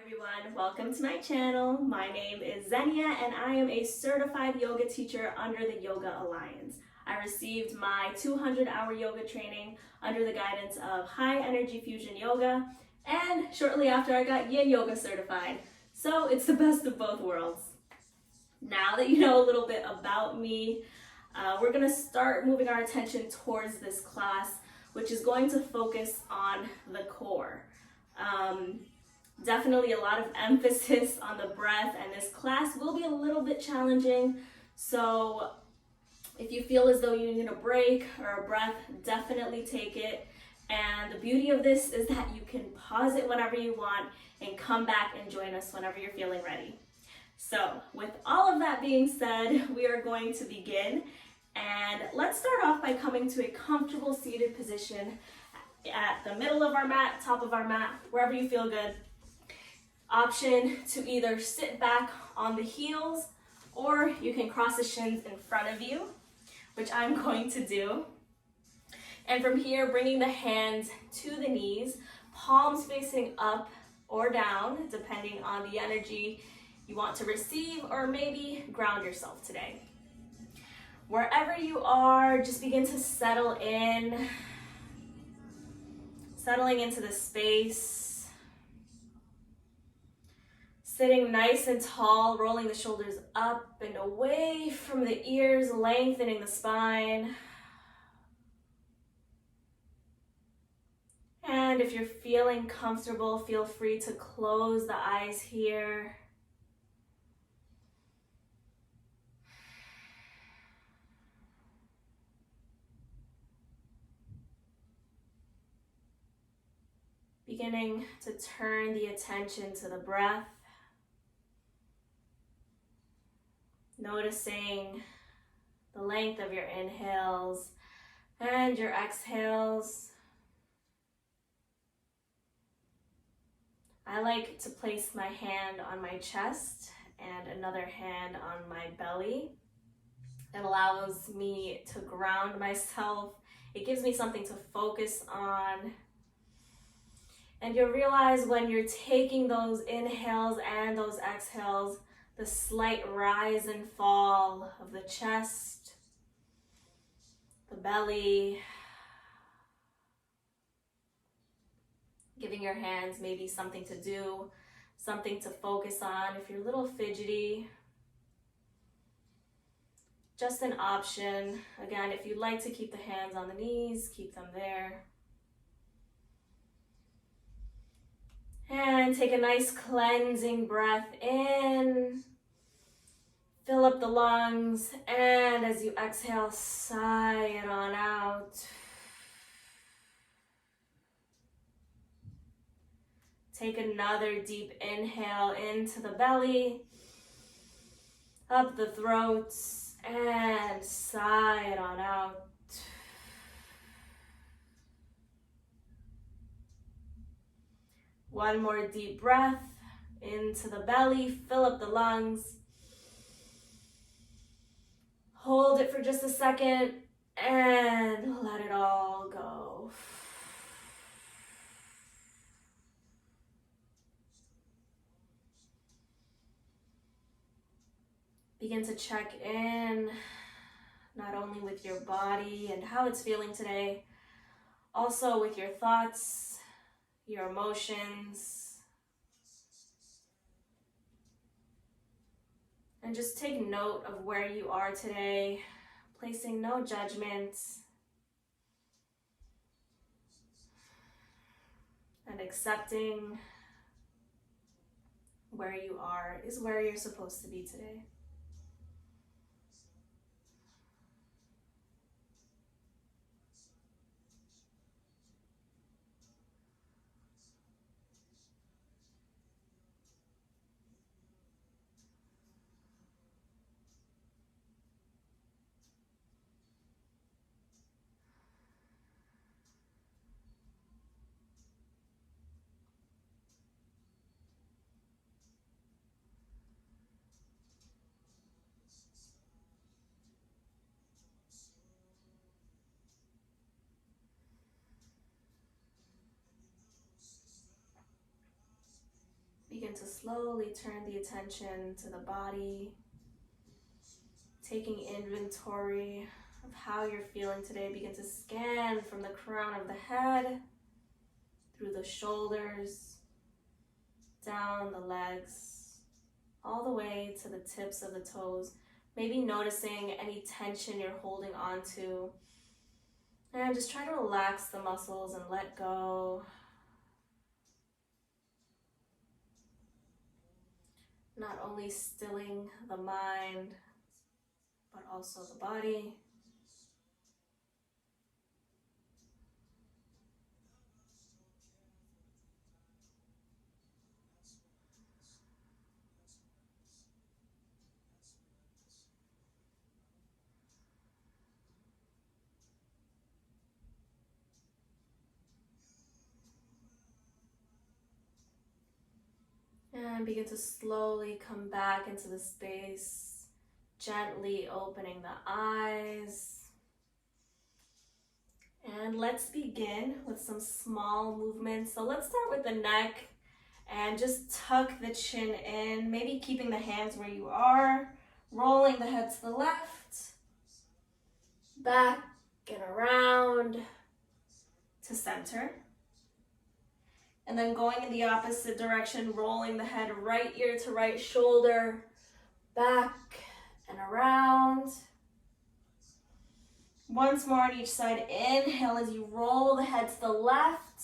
Everyone, welcome to my channel. My name is Xenia and I am a certified yoga teacher under the Yoga Alliance. I received my 200-hour yoga training under the guidance of High Energy Fusion Yoga, and shortly after I got Yin Yoga certified. So it's the best of both worlds. Now that you know a little bit about me, we're going to start moving our attention towards this class, which is going to focus on the core. Definitely a lot of emphasis on the breath, and this class will be a little bit challenging. So if you feel as though you need a break or a breath, definitely take it. And the beauty of this is that you can pause it whenever you want and come back and join us whenever you're feeling ready. So with all of that being said, we are going to begin. And let's start off by coming to a comfortable seated position at the middle of our mat, top of our mat, wherever you feel good. Option to either sit back on the heels, or you can cross the shins in front of you, which I'm going to do. And from here, bringing the hands to the knees, palms facing up or down, depending on the energy you want to receive, or maybe ground yourself today. Wherever you are, just begin to settle in, settling into the space. Sitting nice and tall, rolling the shoulders up and away from the ears, lengthening the spine. And if you're feeling comfortable, feel free to close the eyes here. Beginning to turn the attention to the breath. Noticing the length of your inhales and your exhales. I like to place my hand on my chest and another hand on my belly. It allows me to ground myself. It gives me something to focus on. And you'll realize when you're taking those inhales and those exhales, the slight rise and fall of the chest, the belly, giving your hands maybe something to do, something to focus on. If you're a little fidgety, just an option. Again, if you'd like to keep the hands on the knees, keep them there. And take a nice cleansing breath in. Fill up the lungs, and as you exhale, sigh it on out. Take another deep inhale into the belly, up the throat, and sigh it on out. One more deep breath into the belly, fill up the lungs. Hold it for just a second and let it all go. Begin to check in, not only with your body and how it's feeling today, also with your thoughts, your emotions. And just take note of where you are today, placing no judgments. And accepting where you are is where you're supposed to be today. begin to slowly turn the attention to the body, taking inventory of how you're feeling today. Begin to scan from the crown of the head, through the shoulders, down the legs, all the way to the tips of the toes. Maybe noticing any tension you're holding on to. And just try to relax the muscles and let go. Not only stilling the mind, but also the body. And begin to slowly come back into the space, gently opening the eyes. And let's begin with some small movements. So let's start with the neck and just tuck the chin in, maybe keeping the hands where you are, rolling the head to the left, back and around to center. And then going in the opposite direction, rolling the head right ear to right shoulder, back and around. Once more on each side. Inhale as you roll the head to the left.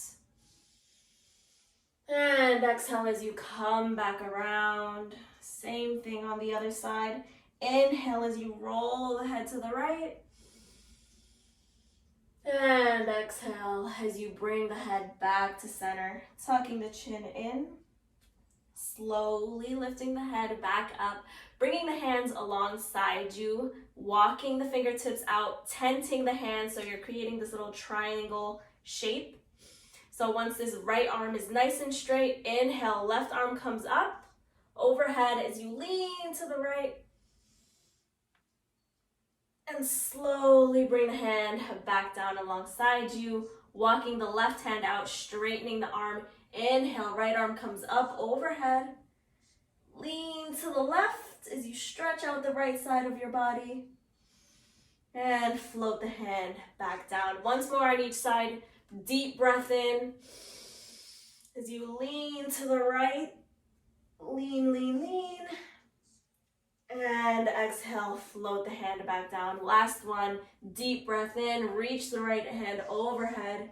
And exhale as you come back around. Same thing on the other side. Inhale as you roll the head to the right. And exhale as you bring the head back to center, tucking the chin in, slowly lifting the head back up, bringing the hands alongside you, walking the fingertips out, tenting the hands so you're creating this little triangle shape. So once this right arm is nice and straight, inhale, left arm comes up, overhead as you lean to the right. And slowly bring the hand back down alongside you, walking the left hand out, straightening the arm. Inhale, right arm comes up overhead. Lean to the left as you stretch out the right side of your body. And float the hand back down. Once more on each side, deep breath in. As you lean to the right, lean, lean, lean. And exhale, float the hand back down. Last one, deep breath in, reach the right hand overhead.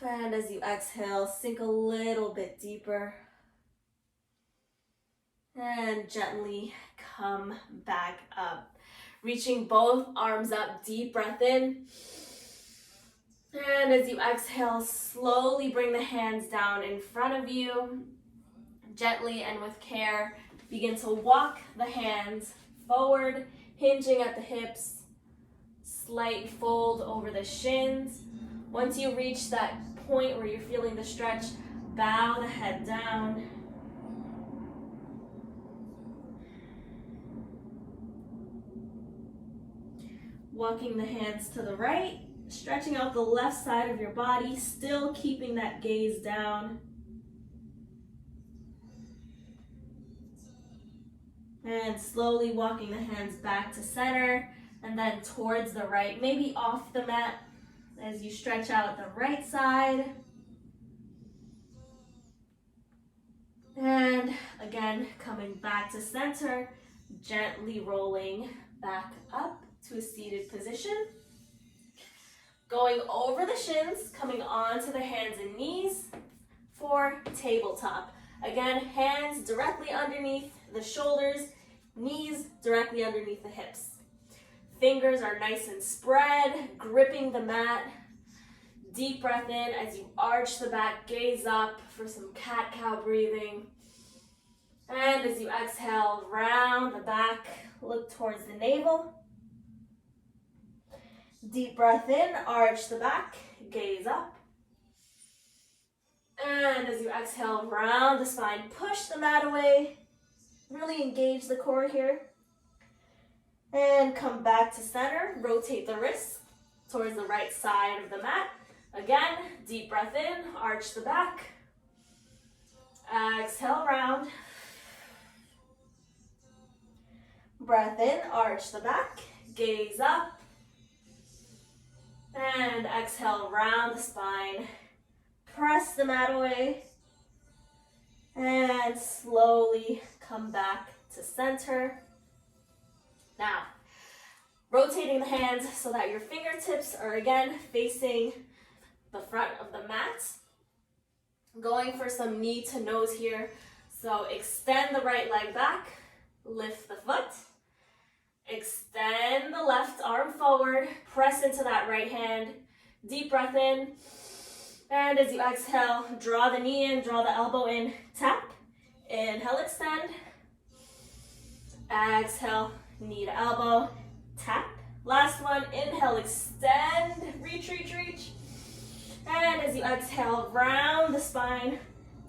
And as you exhale, sink a little bit deeper. And gently come back up. Reaching both arms up, deep breath in. And as you exhale, slowly bring the hands down in front of you. Gently and with care, begin to walk the hands forward, hinging at the hips, slight fold over the shins. Once you reach that point where you're feeling the stretch, bow the head down. Walking the hands to the right, stretching out the left side of your body, still keeping that gaze down. And slowly walking the hands back to center and then towards the right, maybe off the mat as you stretch out the right side. And again, coming back to center, gently rolling back up to a seated position. Going over the shins, coming onto the hands and knees for tabletop. Again, hands directly underneath the shoulders, knees directly underneath the hips. Fingers are nice and spread, gripping the mat. Deep breath in as you arch the back, gaze up for some cat-cow breathing. And as you exhale, round the back, look towards the navel. Deep breath in, arch the back, gaze up. And as you exhale, round the spine, push the mat away. Really engage the core here. And come back to center. Rotate the wrists towards the right side of the mat. Again, deep breath in, arch the back. Exhale, round. Breath in, arch the back, gaze up. And exhale, round the spine. Press the mat away. And slowly come back to center. Now, rotating the hands so that your fingertips are again facing the front of the mat. Going for some knee to nose here. So extend the right leg back, lift the foot. Extend the left arm forward, press into that right hand. Deep breath in. And as you exhale, draw the knee in, draw the elbow in, tap. Inhale, extend. Exhale, knee to elbow, tap. Last one, inhale, extend, reach, reach, reach. And as you exhale, round the spine,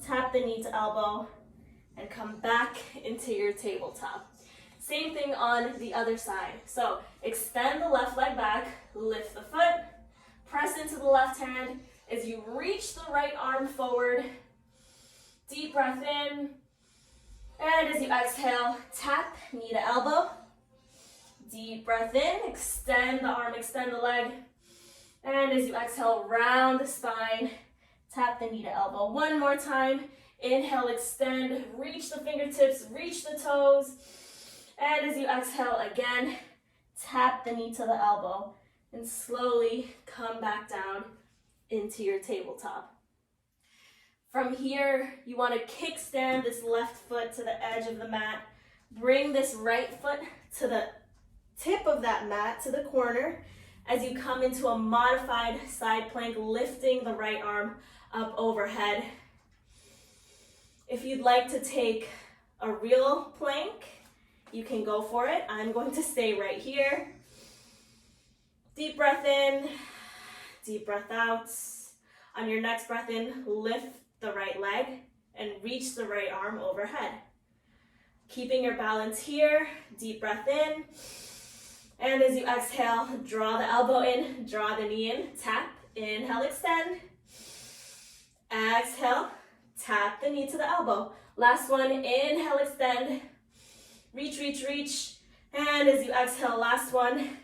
tap the knee to elbow, and come back into your tabletop. Same thing on the other side. So extend the left leg back, lift the foot, press into the left hand. As you reach the right arm forward, deep breath in. And as you exhale, tap, knee to elbow. Deep breath in, extend the arm, extend the leg. And as you exhale, round the spine, tap the knee to elbow. One more time. Inhale, extend, reach the fingertips, reach the toes. And as you exhale again, tap the knee to the elbow and slowly come back down into your tabletop. From here, you want to kickstand this left foot to the edge of the mat. Bring this right foot to the tip of that mat, to the corner, as you come into a modified side plank, lifting the right arm up overhead. If you'd like to take a real plank, you can go for it. I'm going to stay right here. Deep breath in, deep breath out. On your next breath in, lift the right leg and reach the right arm overhead. Keeping your balance here, deep breath in. And as you exhale, draw the elbow in, draw the knee in, tap, inhale, extend. Exhale, tap the knee to the elbow. Last one, inhale, extend. Reach, reach, reach. And as you exhale, last one,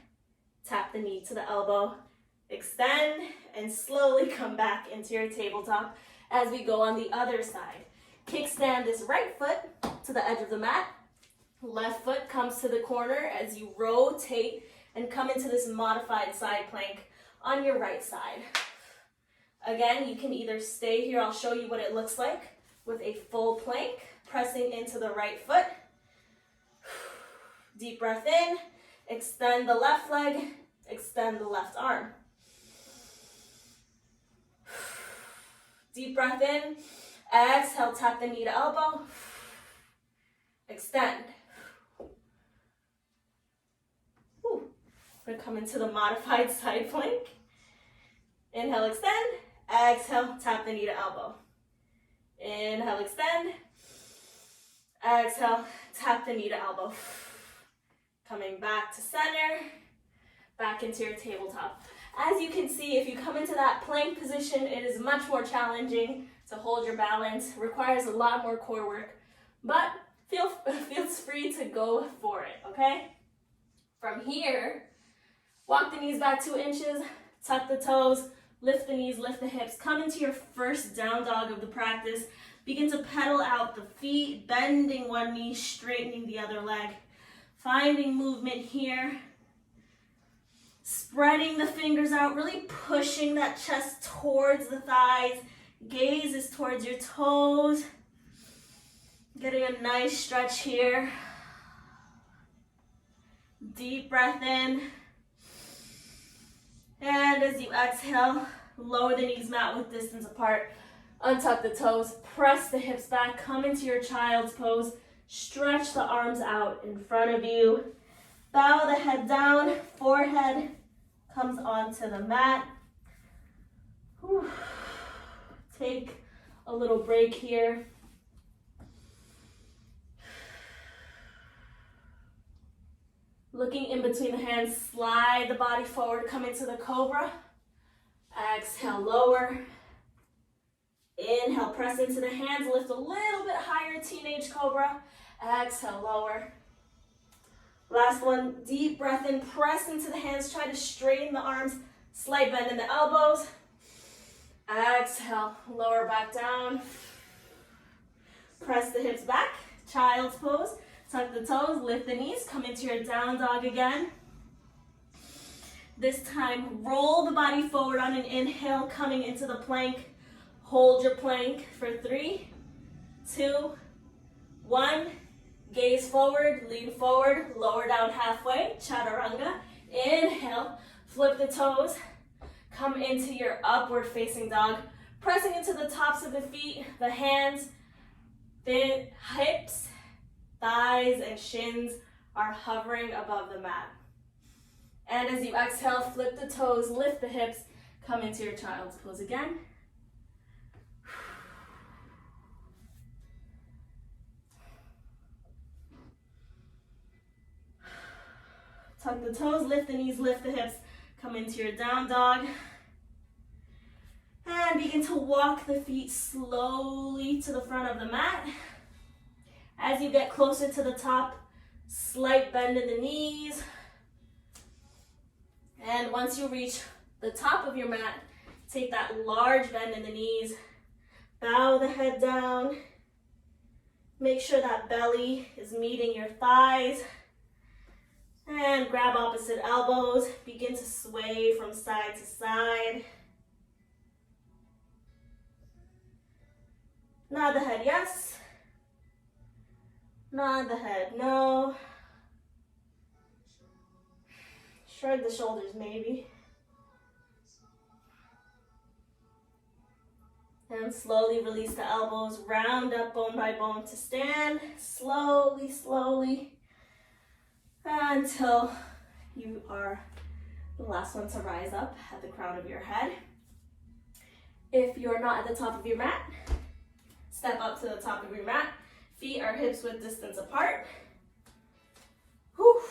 tap the knee to the elbow. Extend and slowly come back into your tabletop as we go on the other side. Kickstand this right foot to the edge of the mat. Left foot comes to the corner as you rotate and come into this modified side plank on your right side. Again, you can either stay here, I'll show you what it looks like with a full plank, pressing into the right foot. Deep breath in, extend the left leg, extend the left arm. Deep breath in, exhale, tap the knee to elbow, extend. We're gonna come into the modified side plank. Inhale, extend, exhale, tap the knee to elbow. Inhale, extend, exhale, tap the knee to elbow. Coming back to center, back into your tabletop. As you can see, if you come into that plank position, it is much more challenging to hold your balance, requires a lot more core work, but feels free to go for it, okay? From here, walk the knees back 2 inches, tuck the toes, lift the knees, lift the hips, come into your first down dog of the practice. Begin to pedal out the feet, bending one knee, straightening the other leg. Finding movement here. Spreading the fingers out, really pushing that chest towards the thighs. Gaze is towards your toes. Getting a nice stretch here. Deep breath in. And as you exhale, lower the knees mat width distance apart. Untuck the toes, press the hips back, come into your child's pose. Stretch the arms out in front of you. Bow the head down, forehead comes onto the mat. Whew. Take a little break here. Looking in between the hands, slide the body forward, come into the cobra. Exhale, lower. Inhale, press into the hands, lift a little bit higher, teenage cobra. Exhale, lower. Last one, deep breath in, press into the hands, try to straighten the arms, slight bend in the elbows. Exhale, lower back down. Press the hips back, child's pose. Tuck the toes, lift the knees, come into your down dog again. This time, roll the body forward on an inhale, coming into the plank. Hold your plank for 3, 2, 1. Gaze forward, lean forward, lower down halfway, chaturanga. Inhale, flip the toes, come into your upward facing dog. Pressing into the tops of the feet, the hands, the hips, thighs, and shins are hovering above the mat. And as you exhale, flip the toes, lift the hips, come into your child's pose again. Tuck the toes, lift the knees, lift the hips, come into your down dog. And begin to walk the feet slowly to the front of the mat. As you get closer to the top, slight bend in the knees. And once you reach the top of your mat, take that large bend in the knees. Bow the head down. Make sure that belly is meeting your thighs. And grab opposite elbows. Begin to sway from side to side. Nod the head yes. Nod the head no. Shrug the shoulders maybe. And slowly release the elbows. Round up bone by bone to stand. Slowly, slowly. Until you are the last one to rise up at the crown of your head. If you're not at the top of your mat, step up to the top of your mat. Feet are hips width distance apart. Whew.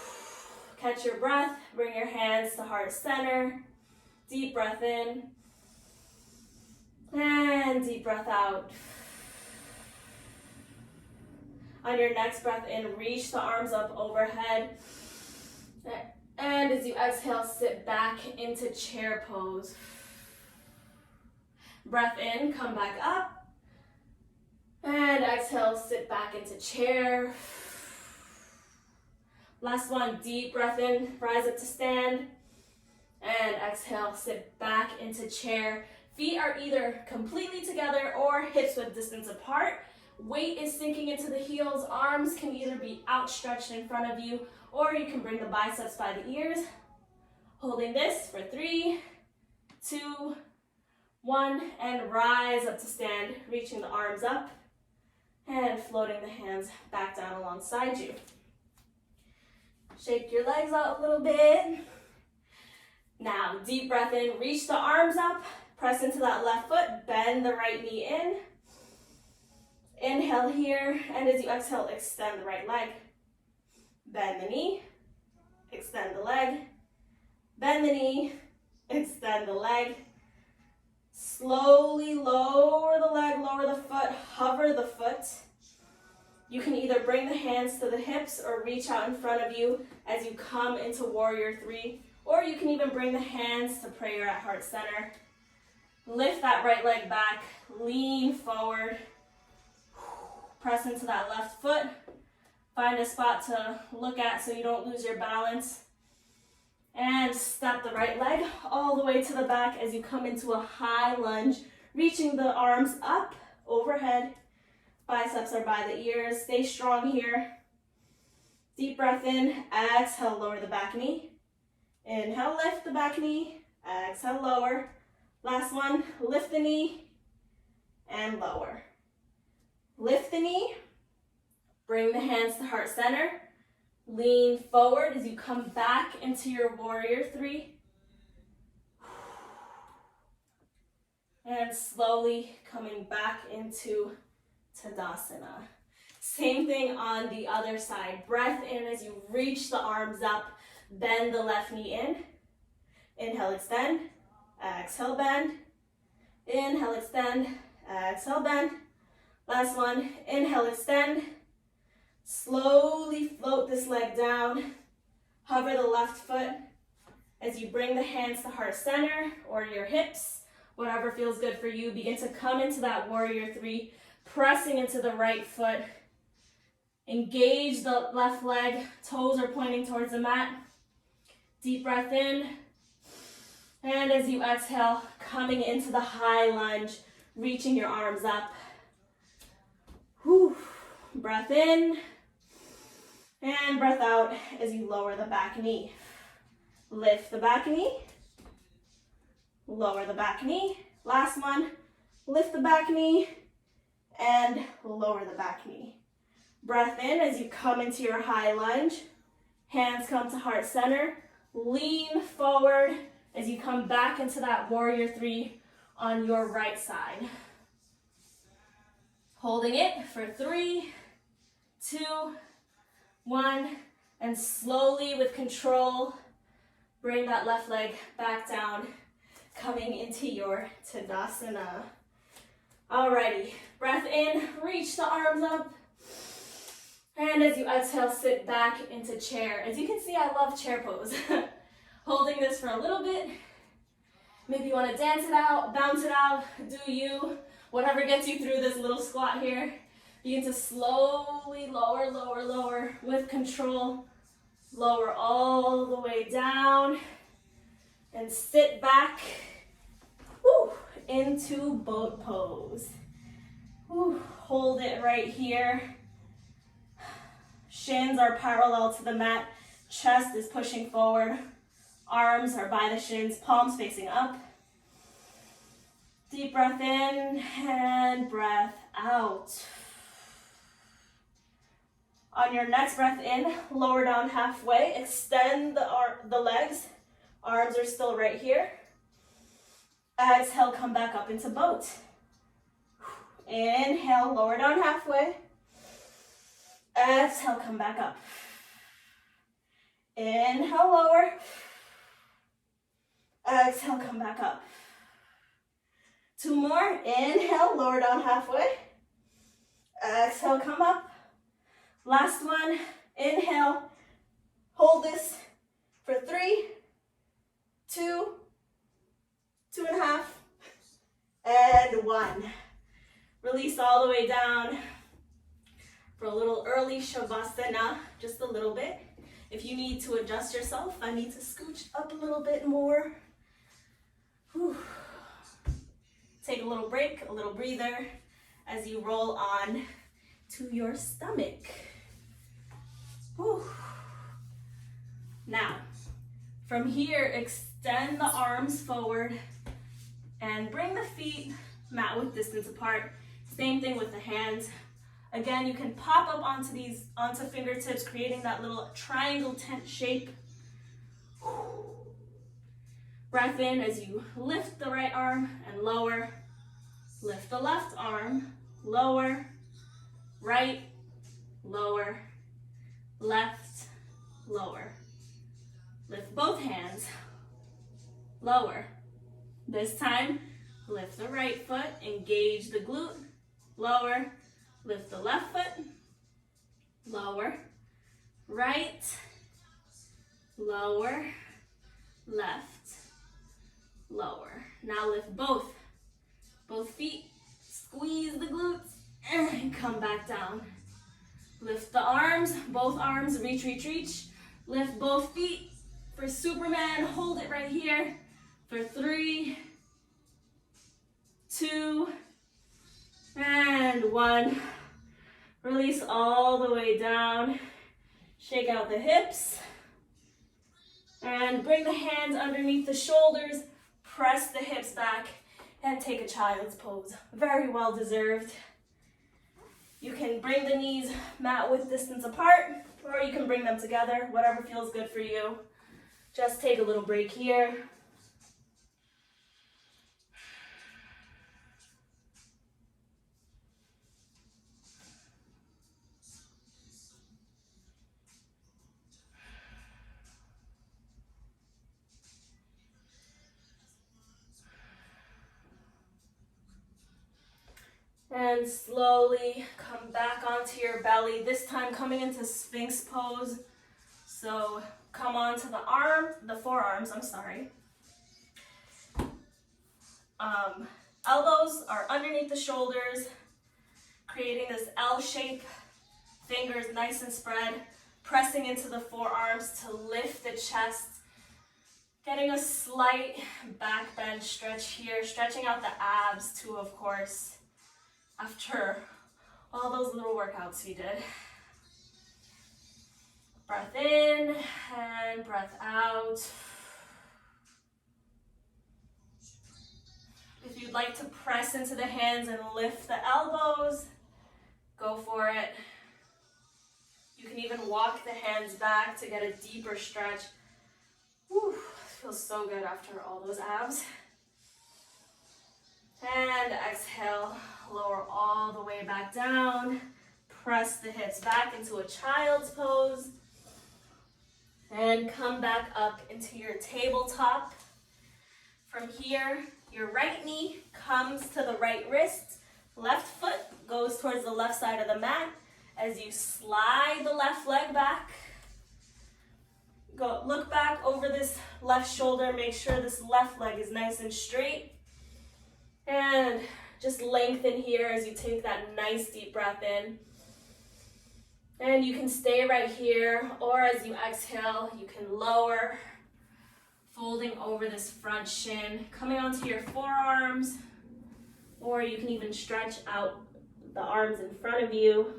Catch your breath. Bring your hands to heart center. Deep breath in. And deep breath out. On your next breath in, reach the arms up overhead. And as you exhale, sit back into chair pose. Breath in, come back up. And exhale, sit back into chair. Last one, deep breath in, rise up to stand. And exhale, sit back into chair. Feet are either completely together or hips width distance apart. Weight is sinking into the heels. Arms can either be outstretched in front of you or you can bring the biceps by the ears. Holding this for 3, 2, 1, and rise up to stand, reaching the arms up and floating the hands back down alongside you. Shake your legs out a little bit. Now, deep breath in, reach the arms up, press into that left foot, bend the right knee in. Inhale here, and as you exhale, extend the right leg. Bend the knee, extend the leg. Bend the knee, extend the leg. Slowly lower the leg, lower the foot, hover the foot. You can either bring the hands to the hips or reach out in front of you as you come into Warrior 3, or you can even bring the hands to prayer at heart center. Lift that right leg back, lean forward. Press into that left foot. Find a spot to look at so you don't lose your balance. And step the right leg all the way to the back as you come into a high lunge, reaching the arms up, overhead. Biceps are by the ears. Stay strong here. Deep breath in. Exhale, lower the back knee. Inhale, lift the back knee. Exhale, lower. Last one, lift the knee and lower. Lift the knee, bring the hands to heart center, lean forward as you come back into your Warrior 3. And slowly coming back into Tadasana. Same thing on the other side. Breath in as you reach the arms up, bend the left knee in. Inhale, extend. Exhale, bend. Inhale, extend. Exhale, bend. Last one. Inhale, extend. Slowly float this leg down. Hover the left foot as you bring the hands to heart center or your hips, whatever feels good for you. Begin to come into that warrior three, pressing into the right foot. Engage the left leg, toes are pointing towards the mat. Deep breath in. And as you exhale, coming into the high lunge, reaching your arms up. Whew. Breath in. And breath out as you lower the back knee. Lift the back knee. Lower the back knee. Last one. Lift the back knee. And lower the back knee. Breath in as you come into your high lunge. Hands come to heart center. Lean forward as you come back into that warrior three on your right side. Holding it for 3, 2, 1, and slowly with control, bring that left leg back down, coming into your Tadasana. Alrighty, breath in, reach the arms up. And as you exhale, sit back into chair. As you can see, I love chair pose. Holding this for a little bit. Maybe you want to dance it out, bounce it out, do you. Whatever gets you through this little squat here. Begin to slowly lower, lower, lower with control. Lower all the way down. And sit back into boat pose. Hold it right here. Shins are parallel to the mat. Chest is pushing forward. Arms are by the shins, palms facing up. Deep breath in and breath out. On your next breath in, lower down halfway. Extend the legs. Arms are still right here. Exhale, come back up into boat. Inhale, lower down halfway. Exhale, come back up. Inhale, lower. Exhale, come back up. 2 more. Inhale, lower down halfway. Exhale, come up. Last one. Inhale. Hold this for 3, 2, 2.5, and 1. Release all the way down for a little early Shavasana, just a little bit. If you need to adjust yourself, I need to scooch up a little bit more. Whew. Take a little break, a little breather as you roll on to your stomach. Whew. Now, from here, extend the arms forward and bring the feet mat width distance apart. Same thing with the hands. Again, you can pop up onto fingertips, creating that little triangle tent shape. Breath in as you lift the right arm and lower. Lift the left arm, lower, right, lower, left, lower. Lift both hands, lower. This time, lift the right foot, engage the glute, lower. Lift the left foot, lower, right, lower, left, lower. Now lift both feet, squeeze the glutes, and come back down. Lift the arms, both arms, reach, reach, reach. Lift both feet for Superman, hold it right here for 3, 2, and 1. Release all the way down. Shake out the hips. And bring the hands underneath the shoulders. Press the hips back and take a child's pose. Very well deserved. You can bring the knees mat width distance apart, or you can bring them together, whatever feels good for you. Just take a little break here. And slowly come back onto your belly, this time coming into Sphinx pose. So come onto the forearms, I'm sorry. Elbows are underneath the shoulders, creating this L shape, fingers nice and spread, pressing into the forearms to lift the chest, getting a slight back bend stretch here, stretching out the abs too, of course, after all those little workouts we did. Breath in and breath out. If you'd like to press into the hands and lift the elbows, go for it. You can even walk the hands back to get a deeper stretch. Whew, feels so good after all those abs. And exhale, lower all the way back down. Press the hips back into a child's pose. And come back up into your tabletop. From here, your right knee comes to the right wrist. Left foot goes towards the left side of the mat. As you slide the left leg back, look back over this left shoulder. Make sure this left leg is nice and straight. And just lengthen here as you take that nice deep breath in. And you can stay right here, or as you exhale, you can lower, folding over this front shin, coming onto your forearms, or you can even stretch out the arms in front of you.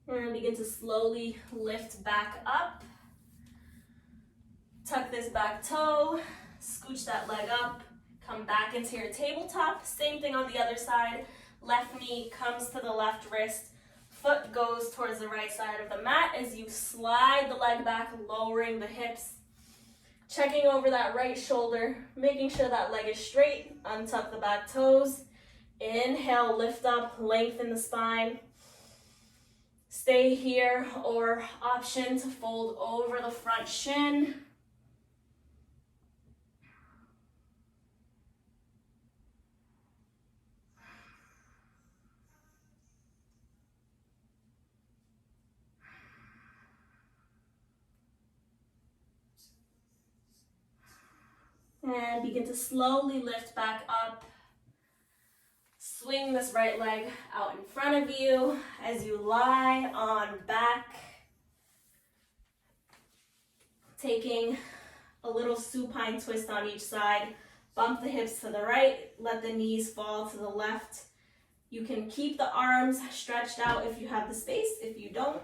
And begin to slowly lift back up. Tuck this back toe, scooch that leg up, come back into your tabletop. Same thing on the other side. Left knee comes to the left wrist. Foot goes towards the right side of the mat as you slide the leg back, lowering the hips. Checking over that right shoulder, making sure that leg is straight. Untuck the back toes. Inhale, lift up, lengthen the spine. Stay here, or option to fold over the front shin. And begin to slowly lift back up. Swing this right leg out in front of you as you lie on back. Taking a little supine twist on each side. Bump the hips to the right, let the knees fall to the left. You can keep the arms stretched out if you have the space. If you don't,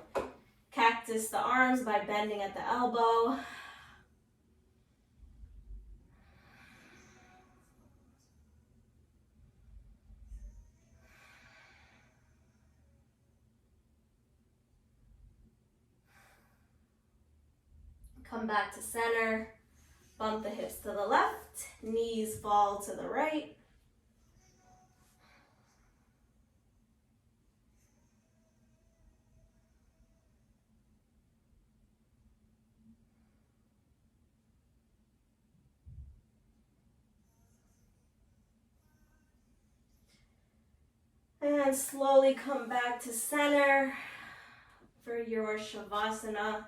cactus the arms by bending at the elbow. Come back to center, bump the hips to the left, knees fall to the right. And slowly come back to center for your Shavasana.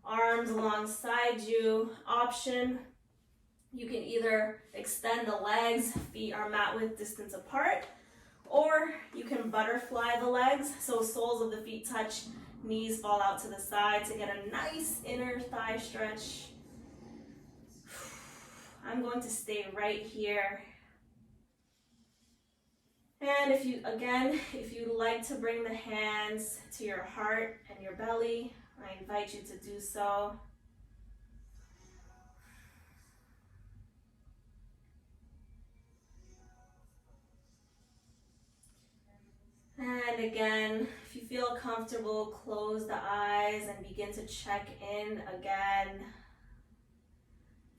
Arms alongside you. Option, you can either extend the legs, feet are mat width distance apart, or you can butterfly the legs so soles of the feet touch, knees fall out to the side to get a nice inner thigh stretch. I'm going to stay right here. And if you'd like to bring the hands to your heart and your belly, I invite you to do so. And again, if you feel comfortable, close the eyes and begin to check in again.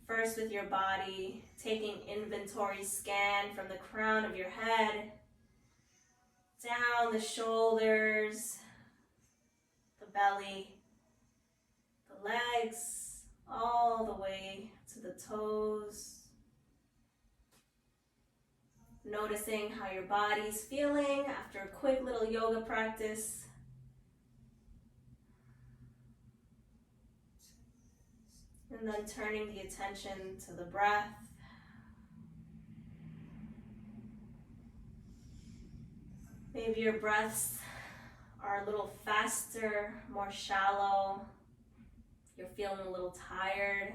First with your body, taking inventory scan from the crown of your head, down the shoulders, the belly, the legs all the way to the toes. Noticing how your body's feeling after a quick little yoga practice. And then turning the attention to the breath. Maybe your breaths are a little faster, more shallow. You're feeling a little tired.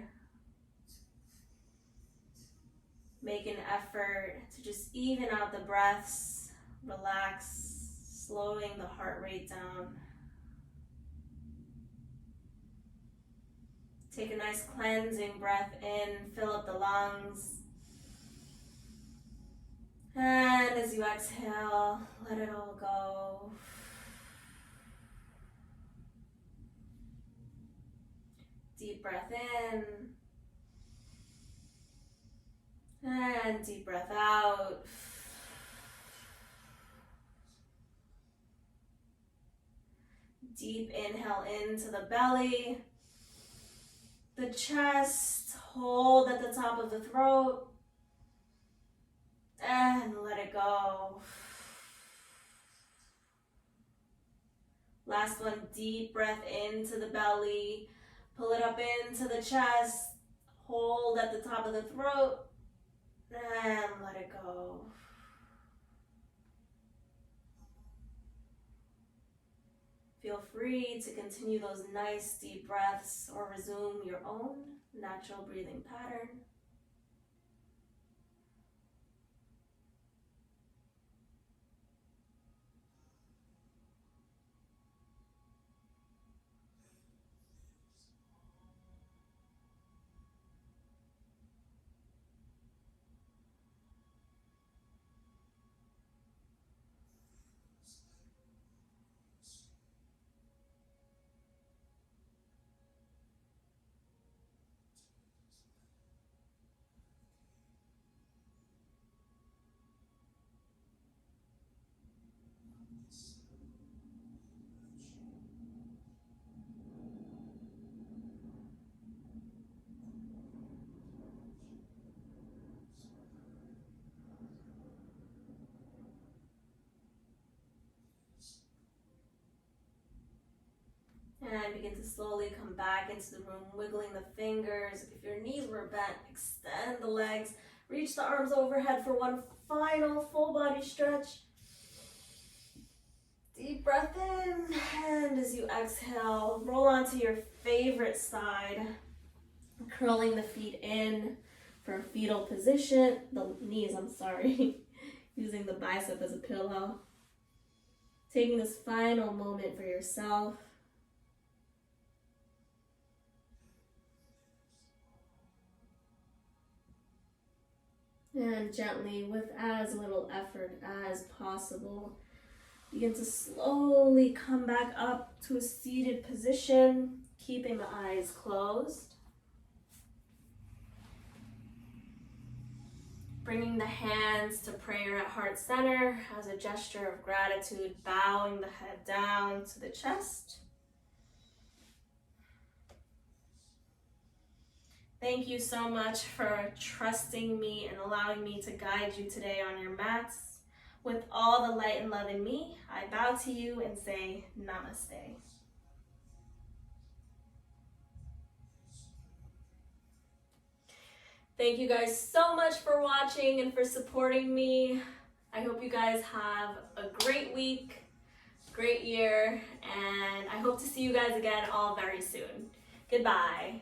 Make an effort to just even out the breaths, relax, slowing the heart rate down. Take a nice cleansing breath in, fill up the lungs. And as you exhale, let it all go. Deep breath in. And deep breath out. Deep inhale into the belly, the chest, hold at the top of the throat, and let it go. Last one, deep breath into the belly, pull it up into the chest, hold at the top of the throat, and let it go. Feel free to continue those nice deep breaths or resume your own natural breathing pattern. And begin to slowly come back into the room, wiggling the fingers. If your knees were bent, extend the legs. Reach the arms overhead for one final full body stretch. Deep breath in, and as you exhale, roll onto your favorite side, curling the feet in for a fetal position. The knees, I'm sorry, using the bicep as a pillow. Taking this final moment for yourself. And gently, with as little effort as possible, begin to slowly come back up to a seated position, keeping the eyes closed. Bringing the hands to prayer at heart center as a gesture of gratitude, bowing the head down to the chest. Thank you so much for trusting me and allowing me to guide you today on your mats. With all the light and love in me, I bow to you and say namaste. Thank you guys so much for watching and for supporting me. I hope you guys have a great week, great year, and I hope to see you guys again all very soon. Goodbye.